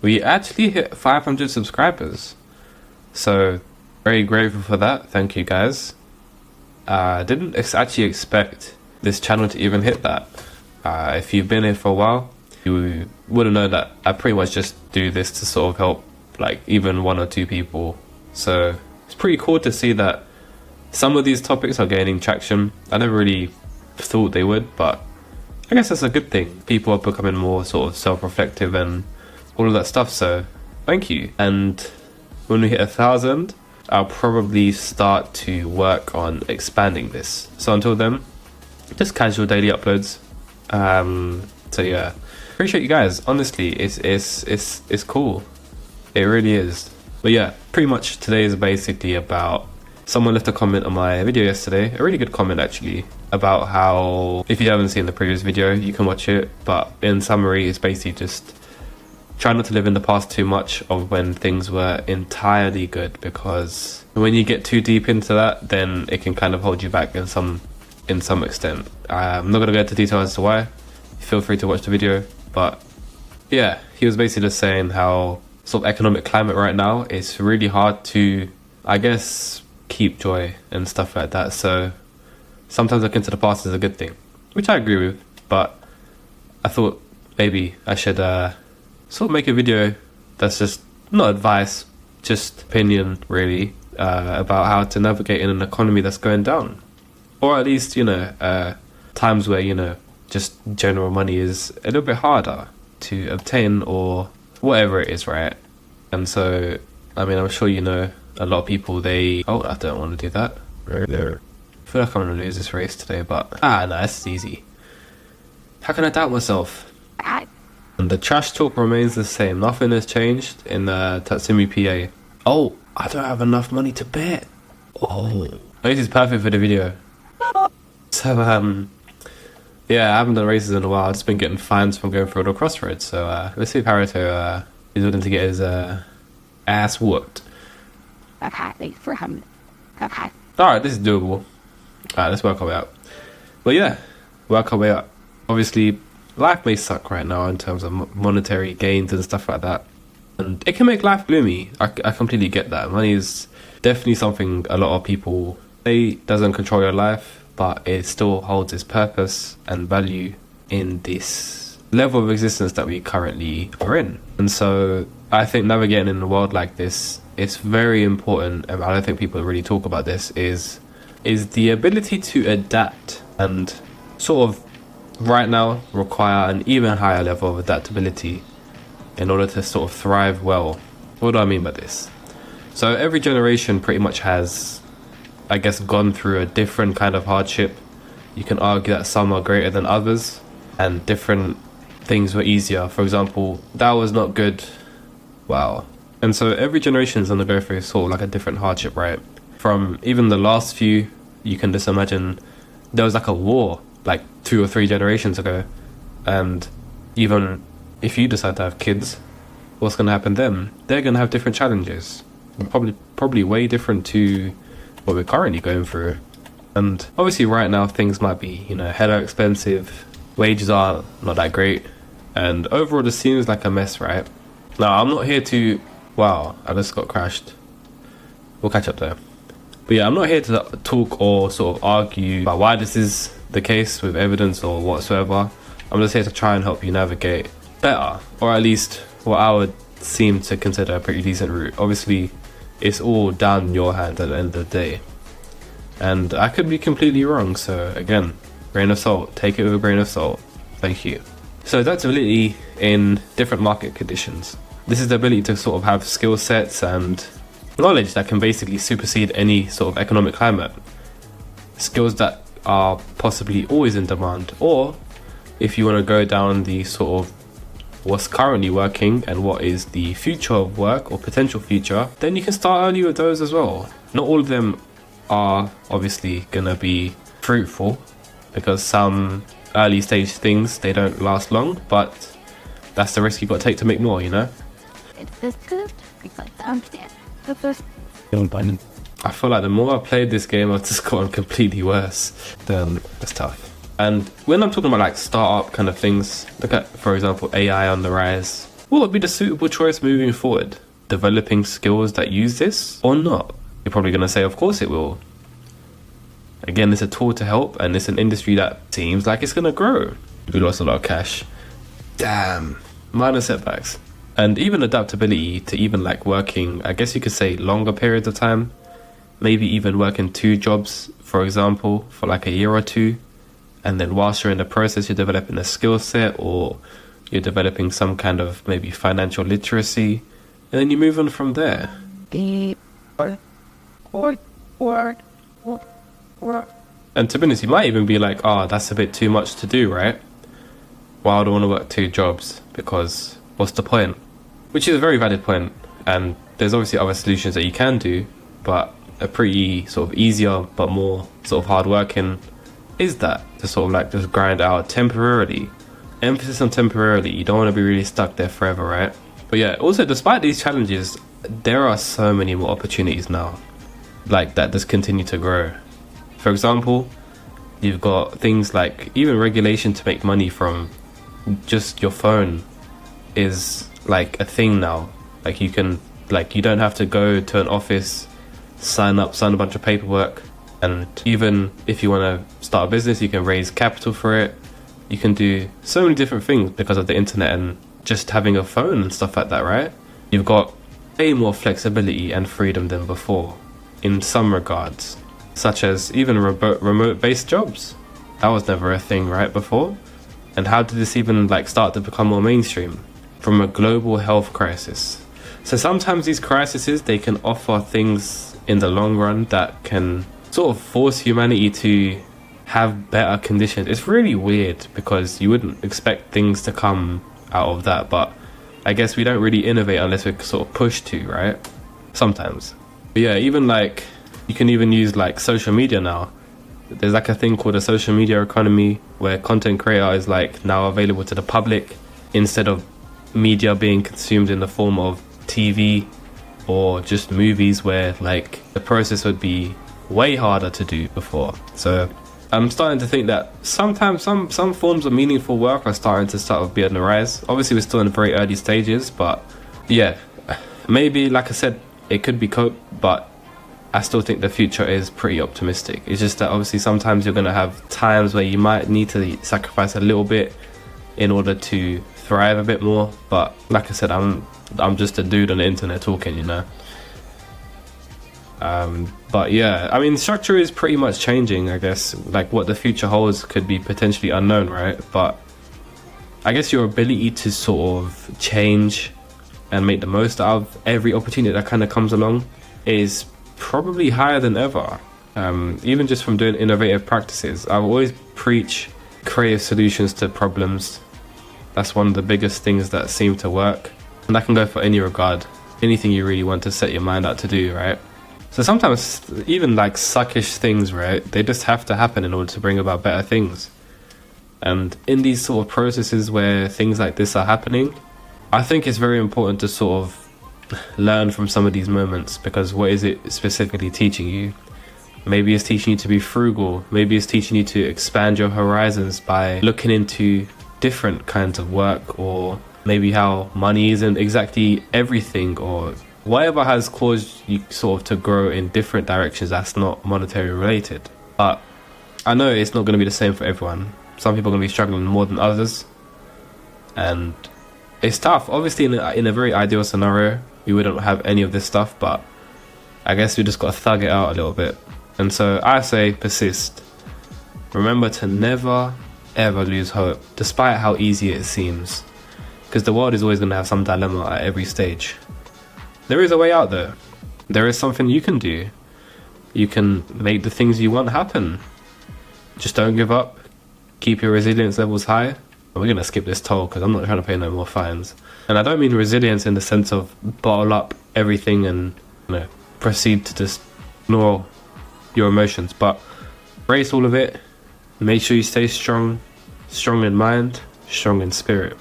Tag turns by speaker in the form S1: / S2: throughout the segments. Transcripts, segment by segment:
S1: We actually hit 500 subscribers. So, very grateful for that. Thank you guys. Didn't actually expect this channel to even hit that. If you've been here for a while, you would have known that I pretty much just do this to sort of help like even one or two people. So it's pretty cool to see that some of these topics are gaining traction. I never really thought they would, but I guess that's a good thing. People are becoming more sort of self-reflective and all of that stuff, so thank you. And when we hit 1,000, I'll probably start to work on expanding this. So until then, just casual daily uploads. So yeah, appreciate you guys. Honestly, it's cool. It really is. But yeah, pretty much today is basically about, someone left a comment on my video yesterday, a really good comment actually, about how, if you haven't seen the previous video, you can watch it, but in summary, it's basically just try not to live in the past too much of when things were entirely good, because when you get too deep into that, then it can kind of hold you back in some extent. I'm not going to go into detail as to why. Feel free to watch the video, but yeah, he was basically just saying how sort of economic climate right now, it's really hard to, I guess, keep joy and stuff like that. So sometimes looking to the past is a good thing, which I agree with, but I thought maybe I should sort of make a video that's just not advice, just opinion really, about how to navigate in an economy that's going down, or at least, you know, times where, you know, just general money is a little bit harder to obtain or whatever it is, right? And so, I mean, I'm sure you know a lot of people, I don't want to do that right there. I feel like I'm gonna lose this race today, but no, that's easy. How can I doubt myself? And the trash talk remains the same. Nothing has changed in Tatsumi PA. Oh, I don't have enough money to bet. Oh, this is perfect for the video. So yeah, I haven't done races in a while. I've just been getting fines from going through the crossroads. So let's see if Haruto is willing to get his ass whooped. Alright, this is doable. Alright, let's work our way out. But yeah, work our way up. Obviously, life may suck right now in terms of monetary gains and stuff like that. And it can make life gloomy. I completely get that. Money is definitely something a lot of people say doesn't control your life, but it still holds its purpose and value in this level of existence that we currently are in. And so I think navigating in a world like this, it's very important, and I don't think people really talk about this, is the ability to adapt, and sort of right now require an even higher level of adaptability in order to sort of thrive well. What do I mean by this? So every generation pretty much has, I guess, gone through a different kind of hardship. You can argue that some are greater than others, and different things were easier. For example, that was not good. Wow. And so every generation is going to go through sort of like a different hardship, right? From even the last few, you can just imagine there was like a war like 2 or 3 generations ago, and even if you decide to have kids, what's going to happen then? They're going to have different challenges, probably way different to what we're currently going through. And obviously right now things might be, you know, hella expensive, wages are not that great, and overall it seems like a mess, right? Now I'm not here to, wow, I just got crashed. We'll catch up there. But yeah, I'm not here to talk or sort of argue about why this is the case with evidence or whatsoever. I'm just here to try and help you navigate better, or at least what I would seem to consider a pretty decent route. Obviously it's all down in your hands at the end of the day, and I could be completely wrong, so again, grain of salt, take it with a grain of salt. Thank you. So adaptability in different market conditions. This is the ability to sort of have skill sets and knowledge that can basically supersede any sort of economic climate. Skills that are possibly always in demand, or if you want to go down the sort of what's currently working and what is the future of work or potential future, then you can start early with those as well. Not all of them are obviously gonna be fruitful, because some early stage things, they don't last long, but that's the risk you got to take to make more, you know? I feel like the more I played this game, I've just gotten completely worse. That's tough. And when I'm talking about like startup kind of things, look at, for example, AI on the rise. will it be the suitable choice moving forward? Developing skills that use this or not? You're probably going to say, of course it will. Again, it's a tool to help, and it's an industry that seems like it's going to grow. We lost a lot of cash. Damn. Minor setbacks. And even adaptability to even like working, I guess you could say, longer periods of time. Maybe even working 2 jobs, for example, for like a year or 2. And then whilst you're in the process, you're developing a skill set, or you're developing some kind of maybe financial literacy. And then you move on from there. And to be honest, you might even be like, oh, that's a bit too much to do, right? Well, I don't want to work 2 jobs because what's the point? Which is a very valid point. And there's obviously other solutions that you can do, but a pretty sort of easier but more sort of hard working is that to sort of like just grind out temporarily. Emphasis on temporarily. You don't want to be really stuck there forever, right? But yeah, also despite these challenges, there are so many more opportunities now, like that just continue to grow. For example, you've got things like even regulation to make money from just your phone is like a thing now. Like you don't have to go to an office, sign a bunch of paperwork, and even if you want to start a business, you can raise capital for it. You can do so many different things because of the internet and just having a phone and stuff like that, right? You've got way more flexibility and freedom than before in some regards, such as even remote-based jobs. That was never a thing, right, before? And how did this even like start to become more mainstream? From a global health crisis. So sometimes these crises, they can offer things in the long run that can sort of force humanity to have better conditions. It's really weird because you wouldn't expect things to come out of that, but I guess we don't really innovate unless we're sort of pushed to, right? Sometimes. But yeah, even like you can even use like social media now. There's like a thing called a social media economy where content creator is like now available to the public instead of media being consumed in the form of TV or just movies, where like the process would be way harder to do before. So I'm starting to think that sometimes some forms of meaningful work are starting to be on the rise. Obviously we're still in the very early stages, but yeah, maybe like I said, it could be cope, but I still think the future is pretty optimistic. It's just that obviously sometimes you're going to have times where you might need to sacrifice a little bit in order to thrive a bit more. But like I said, I'm just a dude on the internet talking, you know. But yeah, I mean, structure is pretty much changing, I guess. Like what the future holds could be potentially unknown, right? But I guess your ability to sort of change and make the most out of every opportunity that kind of comes along is probably higher than ever. Even just from doing innovative practices, I always preach creative solutions to problems. That's one of the biggest things that seem to work, and that can go for any regard, anything you really want to set your mind out to do, right? So sometimes even like suckish things, right, they just have to happen in order to bring about better things. And in these sort of processes where things like this are happening, I think it's very important to sort of learn from some of these moments, because what is it specifically teaching you? Maybe it's teaching you to be frugal. Maybe it's teaching you to expand your horizons by looking into different kinds of work, or maybe how money isn't exactly everything, or whatever has caused you sort of to grow in different directions that's not monetary related. But I know it's not going to be the same for everyone. Some people are going to be struggling more than others, and it's tough. Obviously in a very ideal scenario we wouldn't have any of this stuff, but I guess we just got to thug it out a little bit. And so I say persist. Remember to never ever lose hope, despite how easy it seems, because the world is always going to have some dilemma at every stage. There is a way out though. There is something you can do. You can make the things you want happen. Just don't give up. Keep your resilience levels high. We're going to skip this toll because I'm not trying to pay no more fines. And I don't mean resilience in the sense of bottle up everything and, you know, proceed to just ignore your emotions, but brace all of it. Make sure you stay strong in mind, strong in spirit.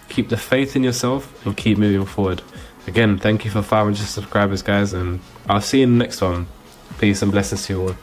S1: Keep the faith in yourself and keep moving forward. Again, thank you for 500 subscribers, guys, and I'll see you in the next one. Peace and blessings to you all.